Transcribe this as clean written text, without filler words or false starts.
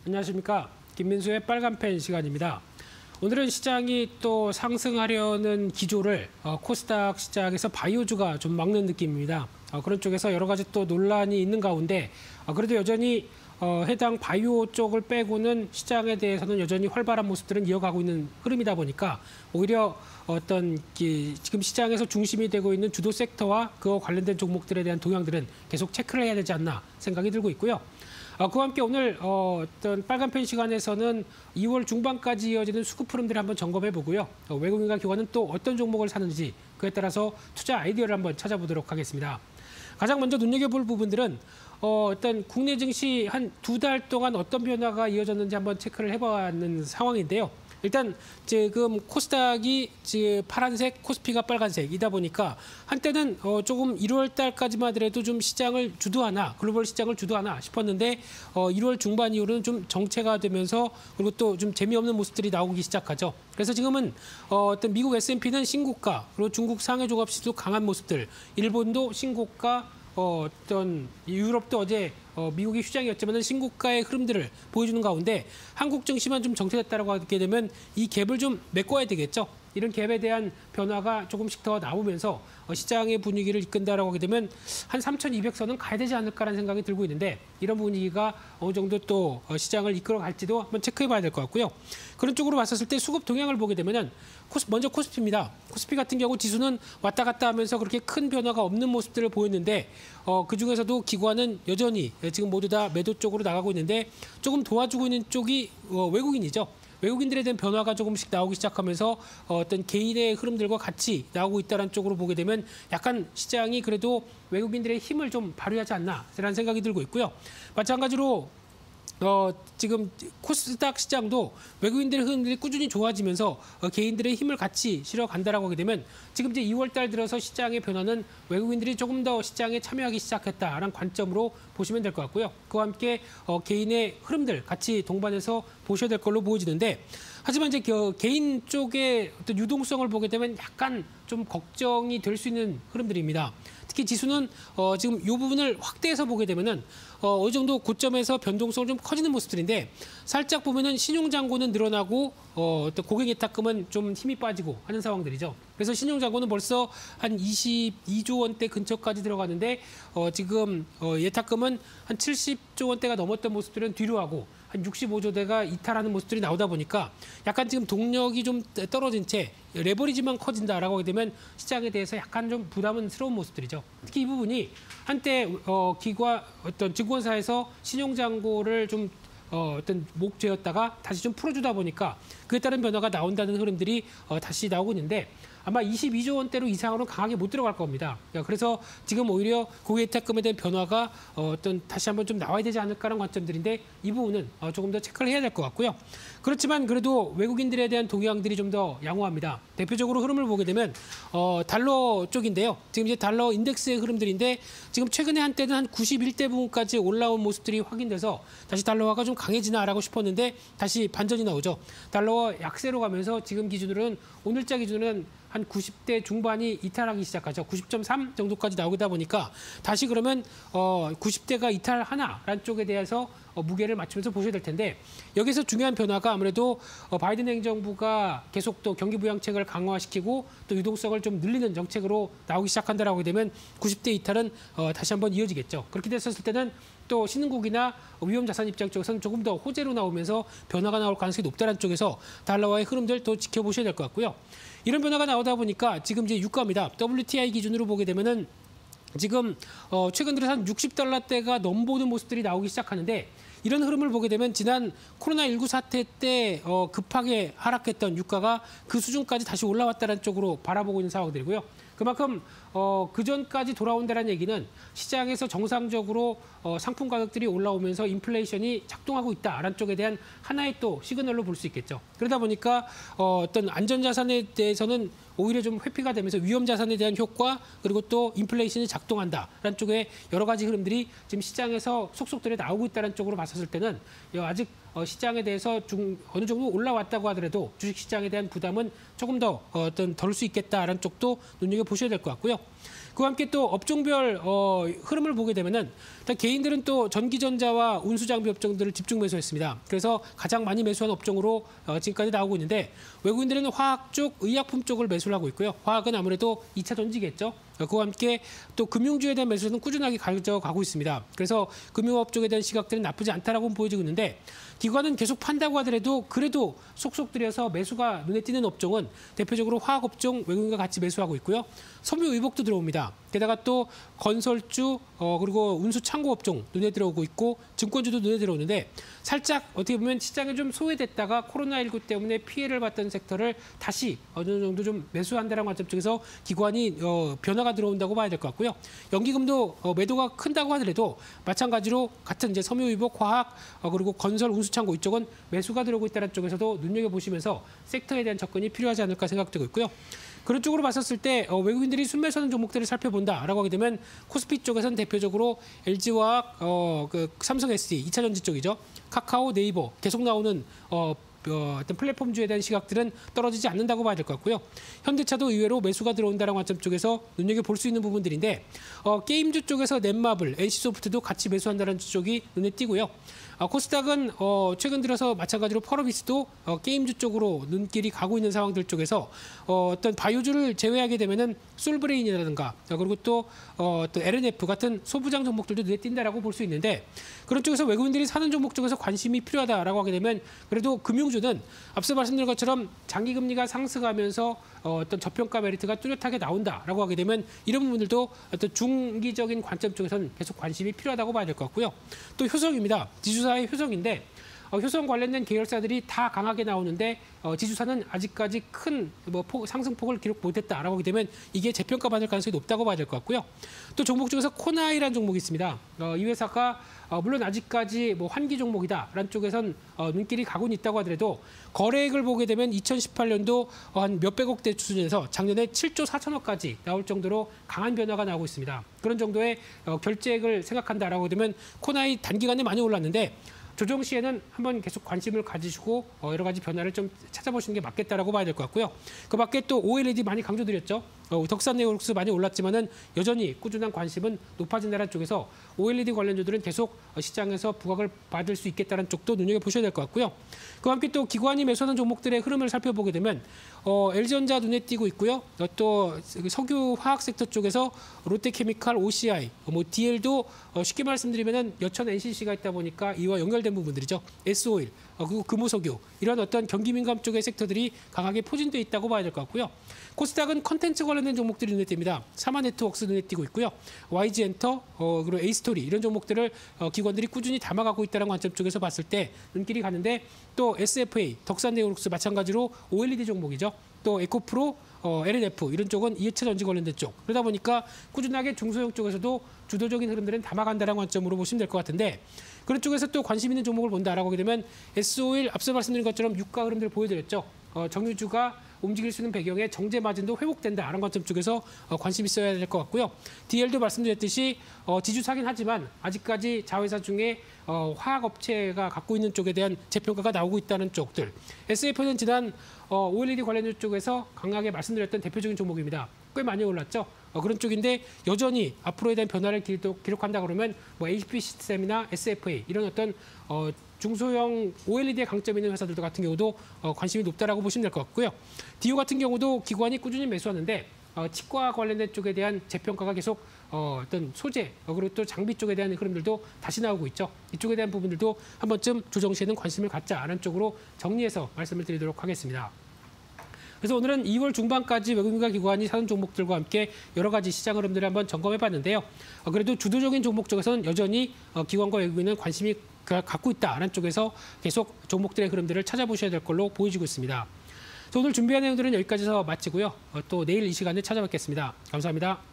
안녕하십니까. 김민수의 빨간펜 시간입니다. 오늘은 시장이 또 상승하려는 기조를 코스닥 시장에서 바이오주가 좀 막는 느낌입니다. 그런 쪽에서 여러 가지 또 논란이 있는 가운데 그래도 여전히 해당 바이오 쪽을 빼고는 시장에 대해서는 여전히 활발한 모습들은 이어가고 있는 흐름이다 보니까 오히려 지금 시장에서 중심이 되고 있는 주도 섹터와 그와 관련된 종목들에 대한 동향들은 계속 체크를 해야 되지 않나 생각이 들고 있고요. 그와 함께 오늘 빨간펜 시간에서는 2월 중반까지 이어지는 수급 흐름들을 한번 점검해 보고요. 외국인과 기관은 또 어떤 종목을 사는지 그에 따라서 투자 아이디어를 한번 찾아보도록 하겠습니다. 가장 먼저 눈여겨볼 부분들은 국내 증시 한 2달 동안 어떤 변화가 이어졌는지 한번 체크를 해보는 상황인데요. 일단 지금 코스닥이 지금 파란색, 코스피가 빨간색이다 보니까 한때는 조금 1월 달까지만 하더라도 좀 시장을 주도하나, 글로벌 시장을 주도하나 싶었는데 1월 중반 이후로는 좀 정체가 되면서 그리고 또 좀 재미없는 모습들이 나오기 시작하죠. 그래서 지금은 미국 S&P는 신고가, 그리고 중국 상해 종합지수 강한 모습들, 일본도 신고가, 유럽도 어제 미국이 휴장이었지만 신고가의 흐름들을 보여주는 가운데 한국 증시만 좀 정체됐다고 하게 되면 이 갭을 좀 메꿔야 되겠죠. 이런 갭에 대한 변화가 조금씩 더 나오면서 시장의 분위기를 이끈다라고 하게 되면 한 3,200선은 가야 되지 않을까라는 생각이 들고 있는데 이런 분위기가 어느 정도 또 시장을 이끌어 갈지도 한번 체크해 봐야 될 것 같고요. 그런 쪽으로 봤었을 때 수급 동향을 보게 되면은 먼저 코스피입니다. 코스피 같은 경우 지수는 왔다 갔다 하면서 그렇게 큰 변화가 없는 모습들을 보였는데 그중에서도 기관은 여전히 지금 모두 다 매도 쪽으로 나가고 있는데 조금 도와주고 있는 쪽이 외국인이죠. 외국인들에 대한 변화가 조금씩 나오기 시작하면서 어떤 개인의 흐름들과 같이 나오고 있다는 쪽으로 보게 되면 약간 시장이 그래도 외국인들의 힘을 좀 발휘하지 않나라는 생각이 들고 있고요. 마찬가지로 지금 코스닥 시장도 외국인들의 흐름들이 꾸준히 좋아지면서 개인들의 힘을 같이 실어간다라고 하게 되면 지금 이제 2월 달 들어서 시장의 변화는 외국인들이 조금 더 시장에 참여하기 시작했다라는 관점으로 보시면 될 것 같고요. 그와 함께 개인의 흐름들 같이 동반해서 보셔야 될 걸로 보여지는데 하지만 이제 개인 쪽의 어떤 유동성을 보게 되면 약간 좀 걱정이 될 수 있는 흐름들입니다. 특히 지수는 지금 이 부분을 확대해서 보게 되면은 어느 정도 고점에서 변동성이 좀 커지는 모습들인데 살짝 보면은 신용잔고는 늘어나고 또 고객 예탁금은 좀 힘이 빠지고 하는 상황들이죠. 그래서 신용잔고는 벌써 한 22조 원대 근처까지 들어가는데 지금 예탁금은 한 70조 원대가 넘었던 모습들은 뒤로 하고 한 65조대가 이탈하는 모습들이 나오다 보니까 약간 지금 동력이 좀 떨어진 채 레버리지만 커진다라고 하게 되면 시장에 대해서 약간 좀 부담스러운 모습들이죠. 특히 이 부분이 한때 증권사에서 신용잔고를 좀 목죄였다가 다시 좀 풀어주다 보니까 그에 따른 변화가 나온다는 흐름들이 다시 나오고 있는데 아마 22조 원대로 이상으로 강하게 못 들어갈 겁니다. 그래서 지금 오히려 고객 예탁금에 대한 변화가 다시 한번 좀 나와야 되지 않을까라는 관점들인데 이 부분은 조금 더 체크를 해야 될 것 같고요. 그렇지만 그래도 외국인들에 대한 동향들이 좀 더 양호합니다. 대표적으로 흐름을 보게 되면 달러 쪽인데요. 지금 이제 달러 인덱스의 흐름들인데 지금 최근에 한때는 한 91대 부분까지 올라온 모습들이 확인돼서 다시 달러화가 좀 강해지나라고 싶었는데 다시 반전이 나오죠. 달러화 약세로 가면서 지금 기준으로는 오늘자 기준으로는 한 90대 중반이 이탈하기 시작하죠. 90.3 정도까지 나오다 보니까 다시 그러면 90대가 이탈하나라는 쪽에 대해서 무게를 맞추면서 보셔야 될 텐데 여기서 중요한 변화가 아무래도 바이든 행정부가 계속 또 경기 부양책을 강화시키고 또 유동성을 좀 늘리는 정책으로 나오기 시작한다라고 하게 되면 90대 이탈은 다시 한번 이어지겠죠. 그렇게 됐었을 때는 또 신흥국이나 위험 자산 입장 쪽에서는 조금 더 호재로 나오면서 변화가 나올 가능성이 높다는 쪽에서 달러와의 흐름들 또 지켜보셔야 될 것 같고요. 이런 변화가 나오다 보니까 지금 이제 유가입니다. WTI 기준으로 보게 되면은 지금 최근 들어서 한 60달러대가 넘보는 모습들이 나오기 시작하는데 이런 흐름을 보게 되면 지난 코로나19 사태 때 급하게 하락했던 유가가 그 수준까지 다시 올라왔다는 쪽으로 바라보고 있는 상황들이고요. 그만큼 그전까지 돌아온다는 얘기는 시장에서 정상적으로 상품 가격들이 올라오면서 인플레이션이 작동하고 있다라는 쪽에 대한 하나의 또 시그널로 볼 수 있겠죠. 그러다 보니까 어떤 안전자산에 대해서는 오히려 좀 회피가 되면서 위험자산에 대한 효과 그리고 또 인플레이션이 작동한다라는 쪽에 여러 가지 흐름들이 지금 시장에서 속속들이 나오고 있다는 쪽으로 봤었을 때는 아직 시장에 대해서 어느 정도 올라왔다고 하더라도 주식시장에 대한 부담은 조금 더 덜 수 있겠다라는 쪽도 눈여겨보셔야 될 것 같고요. 그와 함께 또 업종별 흐름을 보게 되면은 일단 개인들은 또 전기전자와 운수장비 업종들을 집중 매수했습니다. 그래서 가장 많이 매수한 업종으로 지금까지 나오고 있는데 외국인들은 화학 쪽, 의약품 쪽을 매수를 하고 있고요. 화학은 아무래도 2차 전지겠죠. 그와 함께 또 금융주에 대한 매수는 꾸준하게 가져가고 있습니다. 그래서 금융업 쪽에 대한 시각들은 나쁘지 않다라고 보여지고 있는데 기관은 계속 판다고 하더라도 그래도 속속 들여서 매수가 눈에 띄는 업종은 대표적으로 화학업종 외국인과 같이 매수하고 있고요. 섬유의복도 들어옵니다. 게다가 또 건설주 그리고 운수창고업종 눈에 들어오고 있고 증권주도 눈에 들어오는데 살짝 어떻게 보면 시장에 좀 소외됐다가 코로나19 때문에 피해를 봤던 섹터를 다시 어느 정도 좀 매수한다는 관점 쪽에서 기관이 변화가 들어온다고 봐야 될 것 같고요. 연기금도 매도가 큰다고 하더라도 마찬가지로 같은 이제 섬유의복, 화학 그리고 건설, 운수창고 이쪽은 매수가 들어오고 있다는 쪽에서도 눈여겨보시면서 섹터에 대한 접근이 필요하지 않을까 생각되고 있고요. 그런 쪽으로 봤었을 때 외국인들이 순매수하는 종목들을 살펴본다라고 하게 되면 코스피 쪽에서는 대표적으로 LG화학, 그 삼성 SD, 2차 전지 쪽이죠. 카카오, 네이버 계속 나오는 어떤 플랫폼주에 대한 시각들은 떨어지지 않는다고 봐야 될 것 같고요. 현대차도 의외로 매수가 들어온다는 관점 쪽에서 눈여겨볼 수 있는 부분들인데 게임주 쪽에서 넷마블, NC소프트도 같이 매수한다는 쪽이 눈에 띄고요. 코스닥은 최근 들어서 마찬가지로 펄어비스도 게임주 쪽으로 눈길이 가고 있는 상황들 쪽에서 어떤 바이오주를 제외하게 되면은 솔브레인이라든가 그리고 또 LNF 같은 소부장 종목들도 눈에 띈다라고 볼 수 있는데 그런 쪽에서 외국인들이 사는 종목 쪽에서 관심이 필요하다라고 하게 되면 그래도 금융주는 앞서 말씀드린 것처럼 장기금리가 상승하면서 어떤 저평가 메리트가 뚜렷하게 나온다라고 하게 되면 이런 부분들도 어떤 중기적인 관점 쪽에서는 계속 관심이 필요하다고 봐야 될 것 같고요. 또 효성입니다. 지주사의 효성인데 효성 관련된 계열사들이 다 강하게 나오는데 지주사는 아직까지 큰 상승폭을 기록 못했다라고 하게 되면 이게 재평가받을 가능성이 높다고 봐야 될 것 같고요. 또 종목 중에서 코나이라는 종목이 있습니다. 이 회사가 물론 아직까지 환기 종목이다라는 쪽에선 눈길이 가고는 있다고 하더라도 거래액을 보게 되면 2018년도 한 몇백억대 수준에서 작년에 7조 4천억까지 나올 정도로 강한 변화가 나오고 있습니다. 그런 정도의 결제액을 생각한다라고 되면 코나이 단기간에 많이 올랐는데 조정 시에는 한번 계속 관심을 가지시고 여러 가지 변화를 좀 찾아보시는 게 맞겠다라고 봐야 될 것 같고요. 그 밖에 또 OLED 많이 강조드렸죠. 덕산 네오룩스 많이 올랐지만은 여전히 꾸준한 관심은 높아진다는 쪽에서 OLED 관련주들은 계속 시장에서 부각을 받을 수 있겠다는 쪽도 눈여겨보셔야 될 것 같고요. 그와 함께 또 기관이 매수하는 종목들의 흐름을 살펴보게 되면 LG전자 눈에 띄고 있고요. 또 석유 화학 섹터 쪽에서 롯데케미칼, OCI, DL도 쉽게 말씀드리면은 여천 NCC가 있다 보니까 이와 연결된 부분들이죠. S오일, 그리고 금호석유 이런 어떤 경기 민감 쪽의 섹터들이 강하게 포진돼 있다고 봐야 될 것 같고요. 코스닥은 컨텐츠 관련된 종목들이 눈에 띕니다. 사마네트웍스 눈에 띄고 있고요. YG엔터, 그리고 에이스토리 이런 종목들을 기관들이 꾸준히 담아가고 있다는 관점 쪽에서 봤을 때 눈길이 가는데 또 SFA, 덕산네오룩스 마찬가지로 OLED 종목이죠. 또 에코프로, LNF 이런 쪽은 2차 전지 관련된 쪽. 그러다 보니까 꾸준하게 중소형 쪽에서도 주도적인 흐름들은 담아간다는 관점으로 보시면 될 것 같은데 그런 쪽에서 또 관심 있는 종목을 본다라고 하게 되면 S오일 앞서 말씀드린 것처럼 유가 흐름들을 보여드렸죠. 정유주가 움직일 수 있는 배경에 정제 마진도 회복된다. 이런 관점 쪽에서 관심 있어야 될 것 같고요. DL도 말씀드렸듯이 지주사긴 하지만 아직까지 자회사 중에 화학업체가 갖고 있는 쪽에 대한 재평가가 나오고 있다는 쪽들. SF는 지난 OLED 관련 쪽에서 강하게 말씀드렸던 대표적인 종목입니다. 꽤 많이 올랐죠. 그런 쪽인데 여전히 앞으로에 대한 변화를 기록한다 그러면 HP 시스템이나 SFA 이런 어떤 중소형 OLED에 강점 있는 회사들 같은 경우도 관심이 높다라고 보시면 될 것 같고요. 디오 같은 경우도 기관이 꾸준히 매수하는데 치과 관련된 쪽에 대한 재평가가 계속 어떤 소재 그리고 또 장비 쪽에 대한 흐름들도 다시 나오고 있죠. 이쪽에 대한 부분들도 한 번쯤 조정 시에는 관심을 갖자라는 쪽으로 정리해서 말씀을 드리도록 하겠습니다. 그래서 오늘은 2월 중반까지 외국인과 기관이 사는 종목들과 함께 여러 가지 시장 흐름들을 한번 점검해봤는데요. 그래도 주도적인 종목 쪽에서는 여전히 기관과 외국인은 관심이 갖고 있다는 쪽에서 계속 종목들의 흐름들을 찾아보셔야 될 걸로 보여지고 있습니다. 오늘 준비한 내용들은 여기까지서 마치고요. 또 내일 이 시간에 찾아뵙겠습니다. 감사합니다.